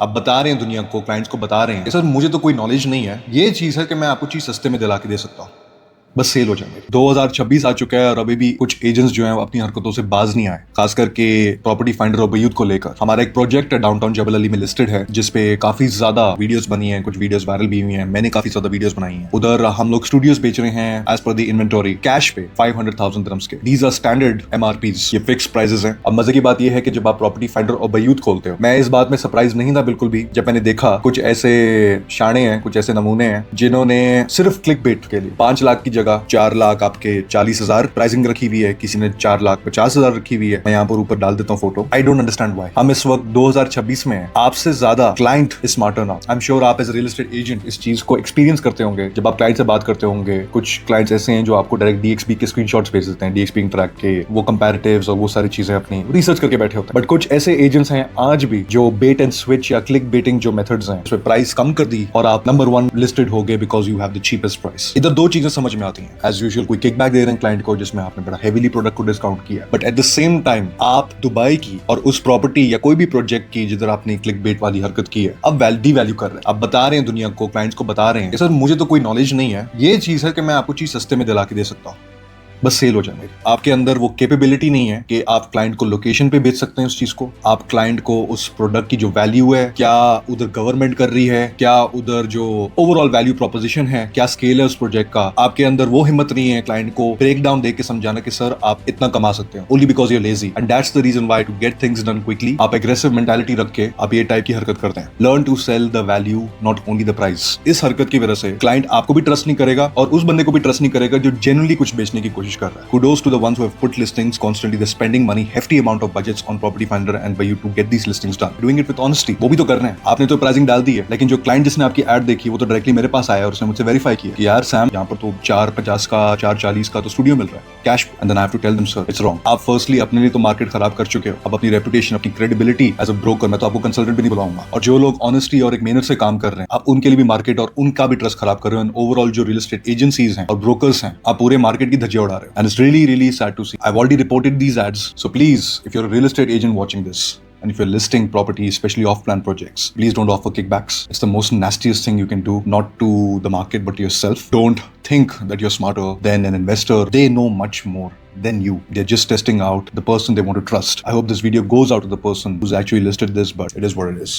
आप बता रहे हैं दुनिया को, क्लाइंट्स को बता रहे हैं सर मुझे तो कोई नॉलेज नहीं है। ये चीज है कि मैं आपको चीज सस्ते में दिला के दे सकता हूँ, बस सेल हो जाए। 2026 आ चुका है और अभी भी कुछ एजेंट्स जो हैं वो अपनी हरकतों से बाज नहीं आए, खास करके प्रॉपर्टी फाइंडर और यूथ को लेकर। हमारा एक प्रोजेक्ट है डाउनटाउन जबल अली में लिस्टेड है, जिसपे काफी ज्यादा वीडियोस बनी हैं, कुछ वीडियोस वायरल भी हुई हैं, मैंने काफी ज्यादा वीडियोस बनाई हैं। उधर हम लोग स्टूडियोज बेच रहे हैं as per the inventory cash पे 500,000 दिरहम्स के। दीज आर स्टैंडर्ड एमआरपीज, ये फिक्स प्राइसेस हैं। अब मजे की बात यह है कि जब आप प्रॉपर्टी फाइंडर और यूथ खोलते हो, मैं इस बात में सरप्राइज नहीं था बिल्कुल भी जब मैंने देखा कुछ ऐसे शाणे हैं, कुछ ऐसे नमूने हैं जिन्होंने सिर्फ क्लिक बेट के लिए 5 लाख की जगह 4 लाख आपके 40,000 प्राइसिंग रखी हुई है, किसी ने 4,50,000 रखी हुई है। मैं यहाँ पर ऊपर डाल देता हूँ photo. I don't understand why. हम इस वक्त 2026 में हैं, आपसे ज्यादा client smarter now. I am sure आप एज रियल एस्टेट एजेंट इस चीज को एक्सपीरियंस करते होंगे जब आप क्लाइंट से बात करते होंगे। कुछ क्लाइंट्स ऐसे हैं जो आपको डायरेक्ट डीएक्सबी के स्क्रीनशॉट्स भेज देते हैं, डीएक्सबी ट्रैक के वो कंपैरेटिव्स और वो सारी चीजें अपनी रिसर्च करके बैठे होते हैं। बट कुछ ऐसे एजेंट्स हैं आज भी जो बेट एंड स्विच या क्लिक बेटिंग जो मेथड्स हैं, उसमें प्राइस कम कर दी और आप नंबर 1 लिस्टेड हो गए because you have the cheapest price. इधर दो चीजें समझ में आती हैं। एज यूजुअल कोई किकबैक दे रहे हैं क्लाइंट को जिसमें आपने बड़ा हेवीली प्रोडक्ट को डिस्काउंट किया, but at the same time आप दुबई की और उस प्रॉपर्टी या कोई भी प्रोजेक्ट की जिधर आपने क्लिक बेट वाली हरकत की है अब डी वैल्यू कर रहे हैं। आप बता रहे हैं दुनिया को, क्लाइंट्स को बता रहे हैं सर मुझे तो कोई नॉलेज नहीं है। ये चीज है कि मैं आपको चीज सस्ते में दिला के दे सकता हूँ, बस सेल हो जाए। आपके अंदर वो कैपेबिलिटी नहीं है कि आप क्लाइंट को लोकेशन पे बेच सकते हैं उस चीज को। आप क्लाइंट को उस प्रोडक्ट की जो वैल्यू है, क्या उधर गवर्नमेंट कर रही है, क्या उधर जो ओवरऑल वैल्यू प्रोपोजिशन है, क्या स्केल है उस प्रोजेक्ट का, आपके अंदर वो हिम्मत नहीं है क्लाइंट को ब्रेक डाउन देके समझाना कि सर आप इतना कमा सकते हो only because your lazy. And that's the reason why to get things done quickly आप एग्रेसिव मेंटालिटी रख के आप ये टाइप की हरकत करते हैं। Learn to sell the value not only the price. इस हरकत की वजह से क्लाइंट आपको भी ट्रस्ट नहीं करेगा और उस बंदे को भी ट्रस्ट नहीं करेगा जो जेन्युइनली कुछ बेचने की कोशिश कर रहा है। Kudos to the ones who have put listings constantly, they're spending money, hefty amount of budgets on Property Finder and by you to get these listings done, doing it with honesty। वो भी तो कर रहे हैं, आपने तो pricing डाल दी है, लेकिन जो क्लाइंट जिसने आपकी एड देखी वो तो डायरेक्टली मेरे पास आया और उसने मुझसे वेरीफाई किया कि यार सैम यहाँ पर तो 450 का 440 का तो स्टूडियो मिल रहा है cash. And then I have to tell them sir it's wrong. आप फर्स्टली अपने लिए तो मार्केट खराब कर चुके हो, अब अपनी रेपुटेशन, अपनी क्रेडिबिलिटी एज अ ब्रोकर, मैं तो आपको कंसल्टेंट भी नहीं बुलाऊंगा। और जो लोग ऑनेस्टी और एक मेहनत से काम कर रहे हैं आप उनके लिए भी मार्केट और उनका भी ट्रस्ट खराब कर रहे हो। ओवरऑल जो रियल एस्टेट एजेंसीज हैं और ब्रोकर्स हैं, आप पूरे मार्केट की धज्जियां उड़ा रहे हो। And it's really really sad to see. I've already reported these ads, so please, if you're a real estate agent watching this, and if you're listing property, especially off-plan projects, please don't offer kickbacks. It's the most nastiest thing you can do, not to the market, but to yourself. Don't think that you're smarter than an investor. They know much more than you. They're just testing out the person they want to trust. I hope this video goes out to the person who's actually listed this, but it is what it is.